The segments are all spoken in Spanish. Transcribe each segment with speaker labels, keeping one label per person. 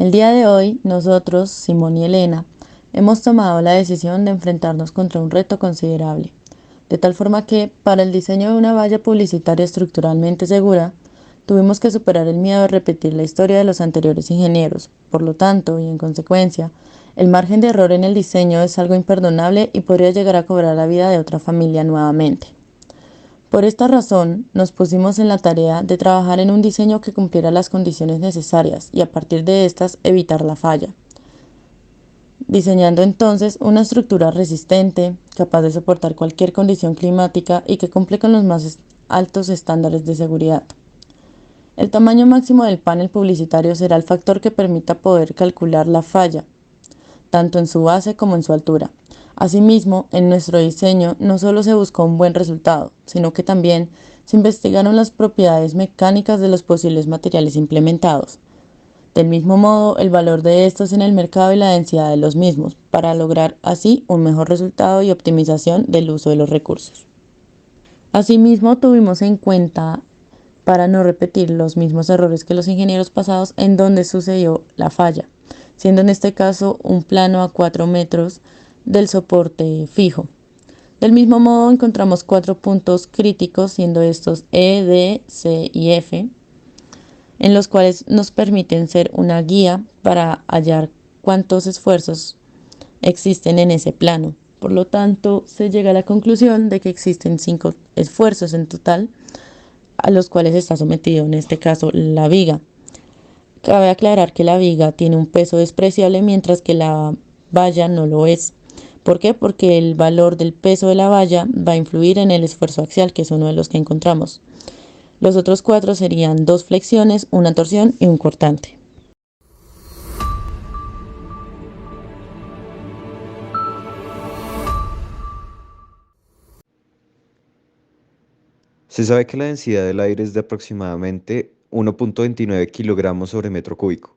Speaker 1: El día de hoy, nosotros, Simón y Elena, hemos tomado la decisión de enfrentarnos contra un reto considerable, de tal forma que, para el diseño de una valla publicitaria estructuralmente segura, tuvimos que superar el miedo de repetir la historia de los anteriores ingenieros. Por lo tanto, y en consecuencia, el margen de error en el diseño es algo imperdonable y podría llegar a cobrar la vida de otra familia nuevamente. Por esta razón, nos pusimos en la tarea de trabajar en un diseño que cumpliera las condiciones necesarias y a partir de estas evitar la falla, diseñando entonces una estructura resistente, capaz de soportar cualquier condición climática y que cumple con los más altos estándares de seguridad. El tamaño máximo del panel publicitario será el factor que permita poder calcular la falla, tanto en su base como en su altura. Asimismo, en nuestro diseño no solo se buscó un buen resultado, sino que también se investigaron las propiedades mecánicas de los posibles materiales implementados. Del mismo modo, el valor de estos en el mercado y la densidad de los mismos, para lograr así un mejor resultado y optimización del uso de los recursos. Asimismo, tuvimos en cuenta para no repetir los mismos errores que los ingenieros pasados en donde sucedió la falla, siendo en este caso un plano a 4 metros del soporte fijo. Del mismo modo encontramos 4 puntos críticos, siendo estos E, D, C y F, en los cuales nos permiten ser una guía para hallar cuántos esfuerzos existen en ese plano. Por lo tanto, se llega a la conclusión de que existen 5 esfuerzos en total, a los cuales está sometido en este caso la viga. Cabe aclarar que la viga tiene un peso despreciable mientras que la valla no lo es. ¿Por qué? Porque el valor del peso de la valla va a influir en el esfuerzo axial, que es uno de los que encontramos. Los otros 4 serían 2 flexiones, una torsión y un cortante.
Speaker 2: Se sabe que la densidad del aire es de aproximadamente 1.29 kilogramos sobre metro cúbico.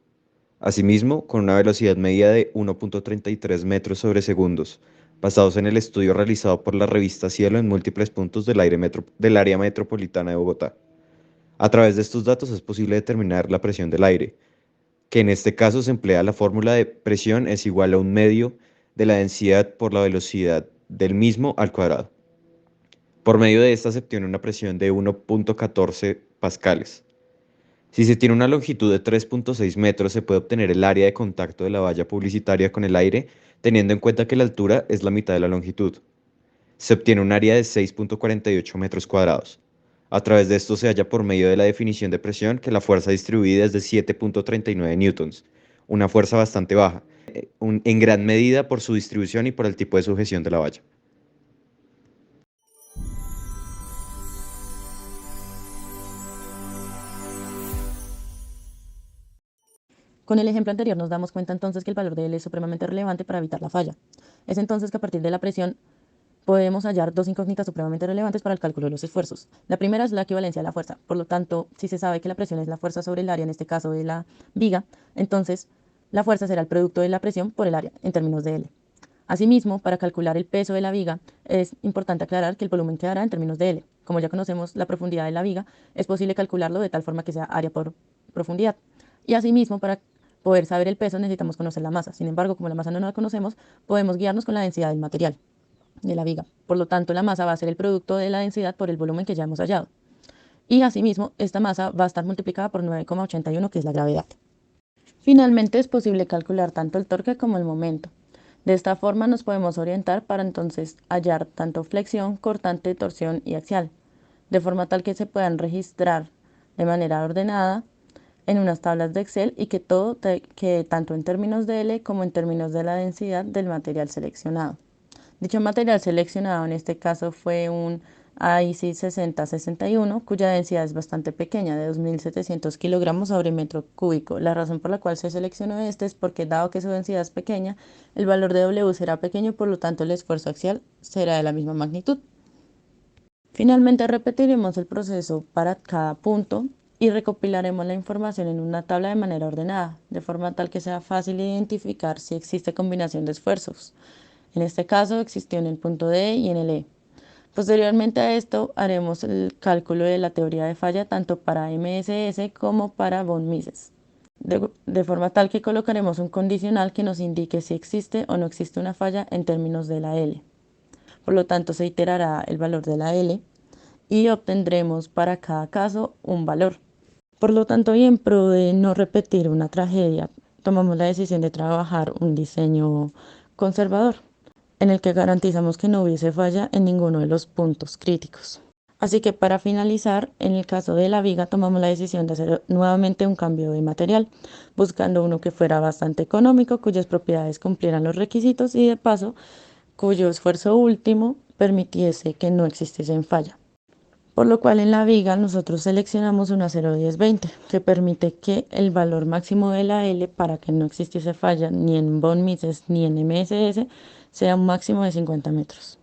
Speaker 2: Asimismo, con una velocidad media de 1.33 metros sobre segundos, basados en el estudio realizado por la revista Cielo en múltiples puntos del área metropolitana de Bogotá. A través de estos datos es posible determinar la presión del aire, que en este caso se emplea la fórmula de presión es igual a un medio de la densidad por la velocidad del mismo al cuadrado. Por medio de esta se obtiene una presión de 1.14 pascales. Si se tiene una longitud de 3.6 metros, se puede obtener el área de contacto de la valla publicitaria con el aire, teniendo en cuenta que la altura es la mitad de la longitud. Se obtiene un área de 6.48 metros cuadrados. A través de esto se halla por medio de la definición de presión que la fuerza distribuida es de 7.39 newtons, una fuerza bastante baja, en gran medida por su distribución y por el tipo de sujeción de la valla.
Speaker 1: Con el ejemplo anterior nos damos cuenta entonces que el valor de L es supremamente relevante para evitar la falla. Es entonces que a partir de la presión podemos hallar dos incógnitas supremamente relevantes para el cálculo de los esfuerzos. La primera es la equivalencia de la fuerza. Por lo tanto, si se sabe que la presión es la fuerza sobre el área, en este caso de la viga, entonces la fuerza será el producto de la presión por el área, en términos de L. Asimismo, para calcular el peso de la viga, es importante aclarar que el volumen quedará en términos de L. Como ya conocemos la profundidad de la viga, es posible calcularlo de tal forma que sea área por profundidad. Y asimismo, para poder saber el peso necesitamos conocer la masa. Sin embargo, como la masa no la conocemos, podemos guiarnos con la densidad del material de la viga. Por lo tanto, la masa va a ser el producto de la densidad por el volumen que ya hemos hallado. Y asimismo, esta masa va a estar multiplicada por 9,81, que es la gravedad. Finalmente, es posible calcular tanto el torque como el momento. De esta forma nos podemos orientar para entonces hallar tanto flexión, cortante, torsión y axial, de forma tal que se puedan registrar de manera ordenada en unas tablas de Excel y que todo quede tanto en términos de L como en términos de la densidad del material seleccionado. Dicho material seleccionado en este caso fue un AISI 6061, cuya densidad es bastante pequeña, de 2.700 kilogramos sobre metro cúbico. La razón por la cual se seleccionó este es porque, dado que su densidad es pequeña, el valor de W será pequeño y por lo tanto el esfuerzo axial será de la misma magnitud. Finalmente repetiremos el proceso para cada punto y recopilaremos la información en una tabla de manera ordenada, de forma tal que sea fácil identificar si existe combinación de esfuerzos. En este caso existió en el punto D y en el E. Posteriormente a esto haremos el cálculo de la teoría de falla tanto para MSS como para von Mises. de forma tal que colocaremos un condicional que nos indique si existe o no existe una falla en términos de la L. Por lo tanto, se iterará el valor de la L y obtendremos para cada caso un valor. Por lo tanto, y en pro de no repetir una tragedia, tomamos la decisión de trabajar un diseño conservador, en el que garantizamos que no hubiese falla en ninguno de los puntos críticos. Así que para finalizar, en el caso de la viga tomamos la decisión de hacer nuevamente un cambio de material, buscando uno que fuera bastante económico, cuyas propiedades cumplieran los requisitos y de paso, cuyo esfuerzo último permitiese que no existiese falla. Por lo cual en la viga nosotros seleccionamos una 0,1020 que permite que el valor máximo de la L para que no existiese falla ni en von Mises ni en MSS sea un máximo de 50 metros.